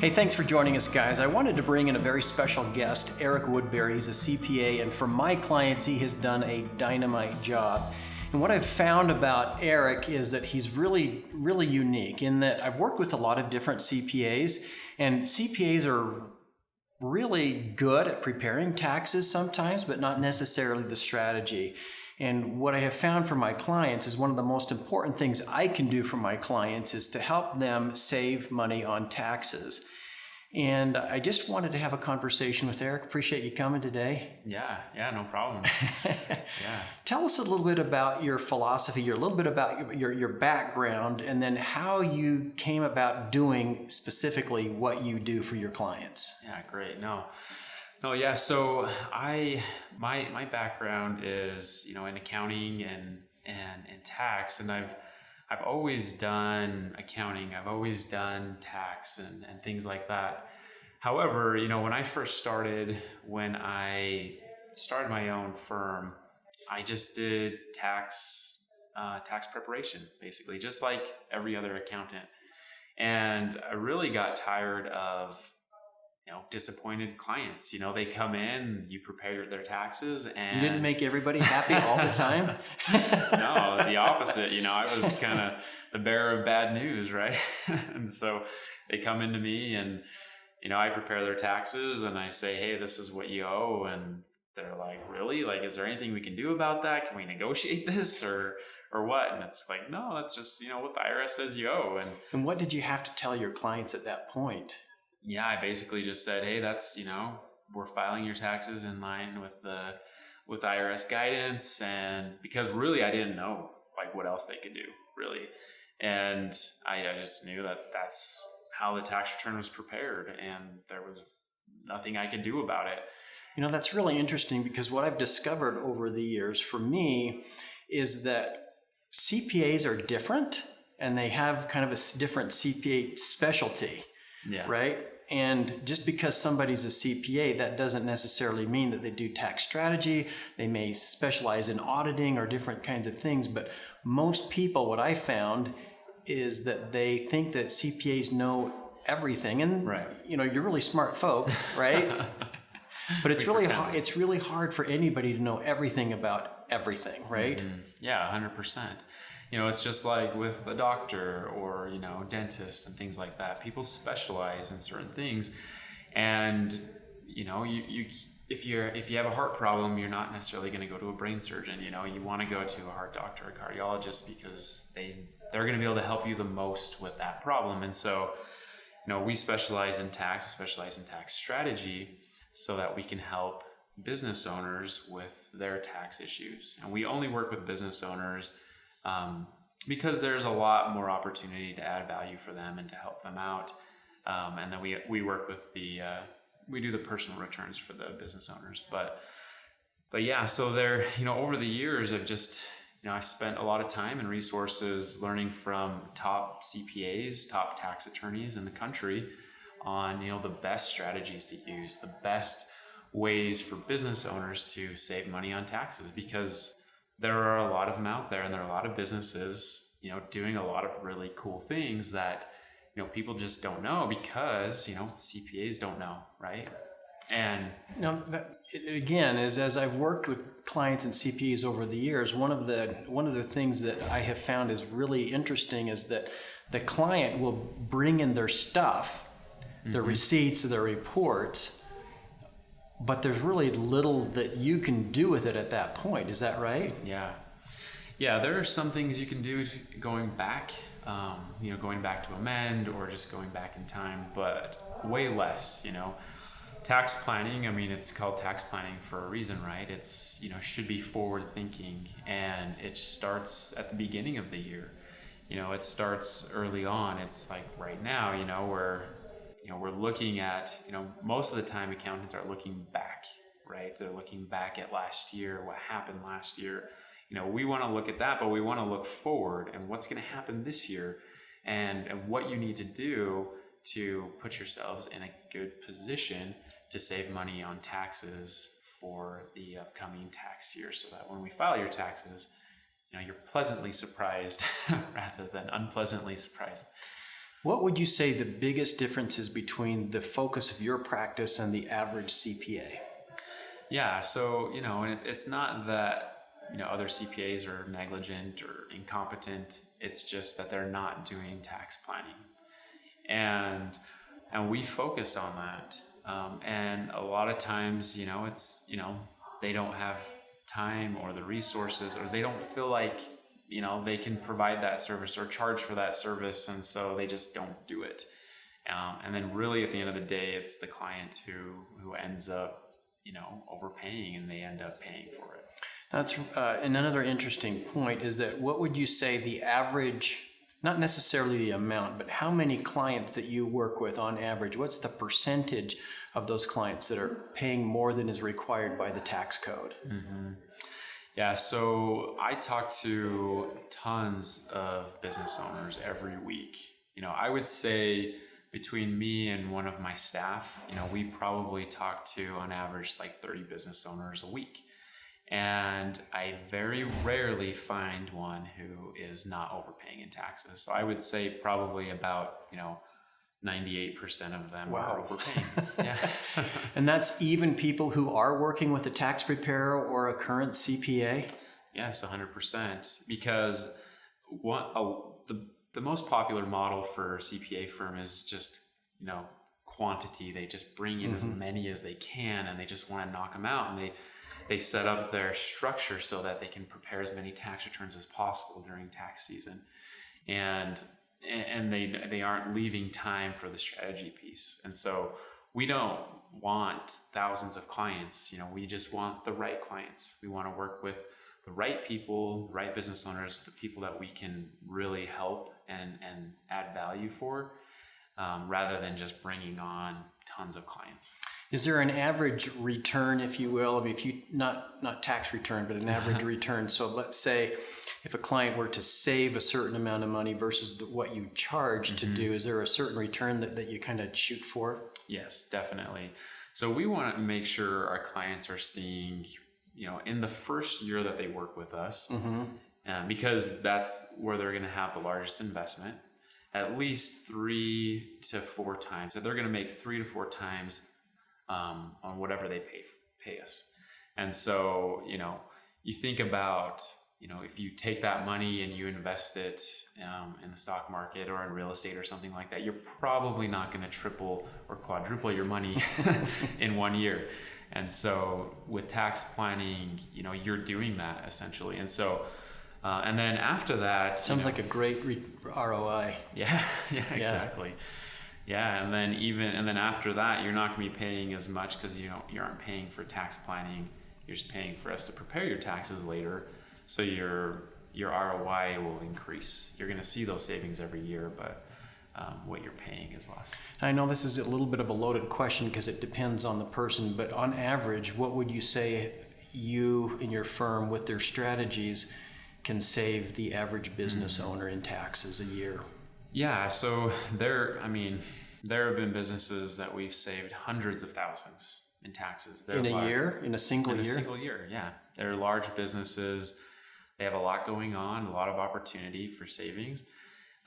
Hey, thanks for joining us, guys. I wanted to bring in a very special guest, Eric Woodbury. He's a CPA, and for my clients, he has done a dynamite job. And what I've found about Eric is that he's really unique in that I've worked with a lot of different CPAs, and CPAs are really good at preparing taxes sometimes, but not necessarily the strategy. And what I have found for my clients is one of the most important things I can do for my clients is to help them save money on taxes. And I just wanted to have a conversation with Eric. Appreciate you coming today. Yeah, no problem. Yeah. Tell us a little bit about your philosophy, a little bit about your background, and then how you came about doing specifically what you do for your clients. Yeah, great. Yeah. So my background is, in accounting and tax, and I've always done accounting. I've always done tax and things like that. However, when I started my own firm, I just did tax preparation, basically, just like every other accountant. And I really got tired of disappointed clients. They come in, you prepare their taxes, and you didn't make everybody happy all the time. No, the opposite. I was kind of the bearer of bad news, right? And so they come into me, and I prepare their taxes, and I say, hey, this is what you owe, and they're like, really? Like, is there anything we can do about that? Can we negotiate this or what? And it's like, no, that's just what the IRS says you owe. And what did you have to tell your clients at that point? Yeah, I basically just said, hey, that's, we're filing your taxes in line with IRS guidance. And because really I didn't know what else they could do, really. And I just knew that that's how the tax return was prepared, and there was nothing I could do about it. That's really interesting, because what I've discovered over the years for me is that CPAs are different, and they have kind of a different CPA specialty. Yeah. Right? And just because somebody's a CPA, that doesn't necessarily mean that they do tax strategy. They may specialize in auditing or different kinds of things. But most people, what I found is that they think that CPAs know everything. And, right. You're really smart folks, right? But it's really hard for anybody to know everything about everything, right? Mm-hmm. Yeah, 100%. It's just like with a doctor or, dentists and things like that. People specialize in certain things. And, if you have a heart problem, you're not necessarily going to go to a brain surgeon. You want to go to a heart doctor, a cardiologist, because they're going to be able to help you the most with that problem. And so, we specialize in tax strategy so that we can help business owners with their tax issues. And we only work with business owners because there's a lot more opportunity to add value for them and to help them out. And then we work with we do the personal returns for the business owners. But yeah, so there, over the years, I've spent a lot of time and resources learning from top CPAs, top tax attorneys in the country on, the best strategies to use, the best ways for business owners to save money on taxes, because there are a lot of them out there, and there are a lot of businesses, doing a lot of really cool things that, people just don't know because, CPAs don't know, right? And again, as I've worked with clients and CPAs over the years, one of the things that I have found is really interesting is that the client will bring in their stuff, their receipts, their reports, but there's really little that you can do with it at that point. Is that right? Yeah. There are some things you can do going back, going back to amend or just going back in time, but way less. Tax planning. It's called tax planning for a reason, right? It's should be forward thinking, and it starts at the beginning of the year. It starts early on. It's like right now, where we're looking at, most of the time accountants are looking back, right? They're looking back at last year, what happened last year. We want to look at that, but we want to look forward and what's going to happen this year and what you need to do to put yourselves in a good position to save money on taxes for the upcoming tax year, so that when we file your taxes, you're pleasantly surprised rather than unpleasantly surprised. What would you say the biggest difference is between the focus of your practice and the average CPA? Yeah, so, and it's not that, other CPAs are negligent or incompetent. It's just that they're not doing tax planning. And we focus on that. And a lot of times, it's, they don't have time or the resources, or they don't feel like, they can provide that service or charge for that service. And so they just don't do it. And then really at the end of the day, it's the client who ends up, overpaying, and they end up paying for it. That's and another interesting point is that what would you say the average, not necessarily the amount, but how many clients that you work with on average, what's the percentage of those clients that are paying more than is required by the tax code? Mm-hmm. Yeah, so I talk to tons of business owners every week. I would say between me and one of my staff, we probably talk to on average like 30 business owners a week. And I very rarely find one who is not overpaying in taxes. So I would say probably about, 98% of them are overpaying. Yeah. And that's even people who are working with a tax preparer or a current CPA? Yes, 100%. Because the most popular model for a CPA firm is just, quantity. They just bring in as many as they can, and they just want to knock them out. And they set up their structure so that they can prepare as many tax returns as possible during tax season. And they aren't leaving time for the strategy piece. And so we don't want thousands of clients. We just want the right clients. We want to work with the right people, the right business owners, the people that we can really help and add value for, rather than just bringing on tons of clients. Is there an average return, if you will? I mean, if you not tax return, but an average return. So let's say if a client were to save a certain amount of money versus what you charge to do, is there a certain return that you kind of shoot for? Yes, definitely. So we want to make sure our clients are seeing, in the first year that they work with us, because that's where they're going to have the largest investment, at least 3 to 4 times. So they're going to make 3 to 4 times on whatever they pay us. And so, you think about, if you take that money and you invest it in the stock market or in real estate or something like that, you're probably not going to triple or quadruple your money in 1 year. And so with tax planning, you're doing that essentially. And so, and then after that, sounds like a great ROI. Yeah, exactly. Yeah, and then after that, you're not going to be paying as much because you aren't paying for tax planning. You're just paying for us to prepare your taxes later, so your ROI will increase. You're going to see those savings every year, but what you're paying is less. I know this is a little bit of a loaded question because it depends on the person, but on average, what would you say you and your firm with their strategies can save the average business owner in taxes a year? Yeah, so there have been businesses that we've saved hundreds of thousands in taxes. In a year? In a single year? In a single year, yeah. They're large businesses. They have a lot going on, a lot of opportunity for savings.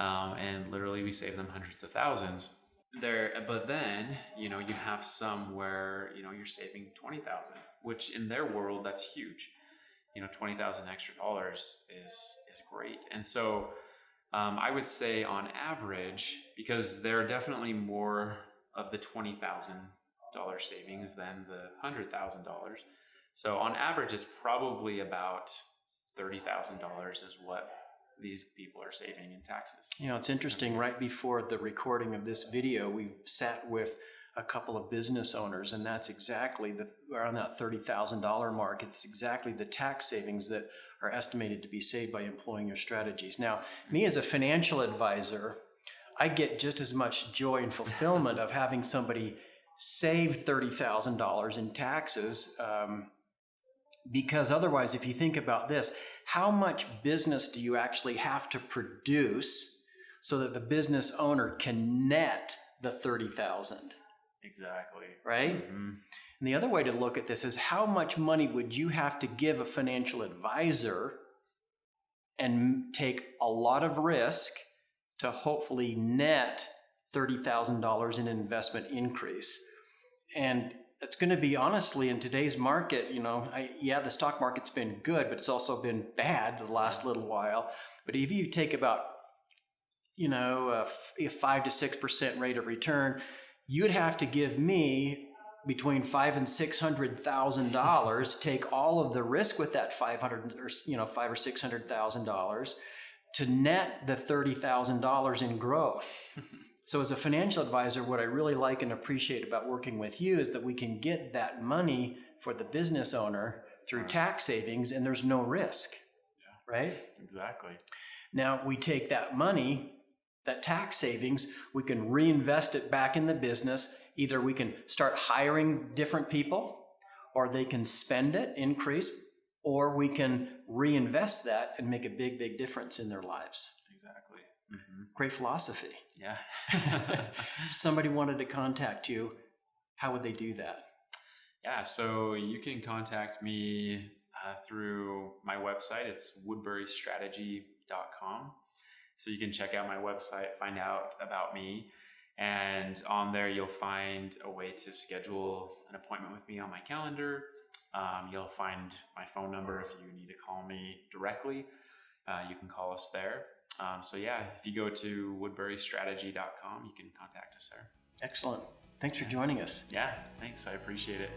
And literally we save them hundreds of thousands. But then, you have some where, you're saving $20,000, which in their world, that's huge. $20,000 extra dollars is great. And so I would say on average, because there are definitely more of the $20,000 savings than the $100,000. So on average, it's probably about $30,000 is what these people are saving in taxes. It's interesting. Right before the recording of this video, we sat with a couple of business owners, and that's exactly around that $30,000 mark. It's exactly the tax savings that are estimated to be saved by employing your strategies. Now, me as a financial advisor, I get just as much joy and fulfillment of having somebody save $30,000 in taxes, because otherwise, if you think about this, how much business do you actually have to produce so that the business owner can net the $30,000? Exactly. Right? Mm-hmm. And the other way to look at this is how much money would you have to give a financial advisor and take a lot of risk to hopefully net $30,000 in investment increase. And it's going to be, honestly, in today's market, the stock market's been good, but it's also been bad the last little while. But if you take about, a 5 to 6% rate of return, you'd have to give me between $500,000 and $600,000, take all of the risk with that $500,000 or $500,000 or $600,000 to net the $30,000 in growth. So as a financial advisor, what I really like and appreciate about working with you is that we can get that money for the business owner through tax savings, and there's no risk, right? Exactly. Now we take that money, that tax savings, we can reinvest it back in the business. Either we can start hiring different people, or they can spend it, increase, or we can reinvest that and make a big, big difference in their lives. Exactly. Mm-hmm. Great philosophy. Yeah. If somebody wanted to contact you, how would they do that? Yeah, so you can contact me through my website. It's woodburystrategy.com. So you can check out my website, find out about me. And on there, you'll find a way to schedule an appointment with me on my calendar. You'll find my phone number if you need to call me directly. You can call us there. If you go to woodburystrategy.com, you can contact us there. Excellent. Thanks for joining us. Yeah, thanks. I appreciate it.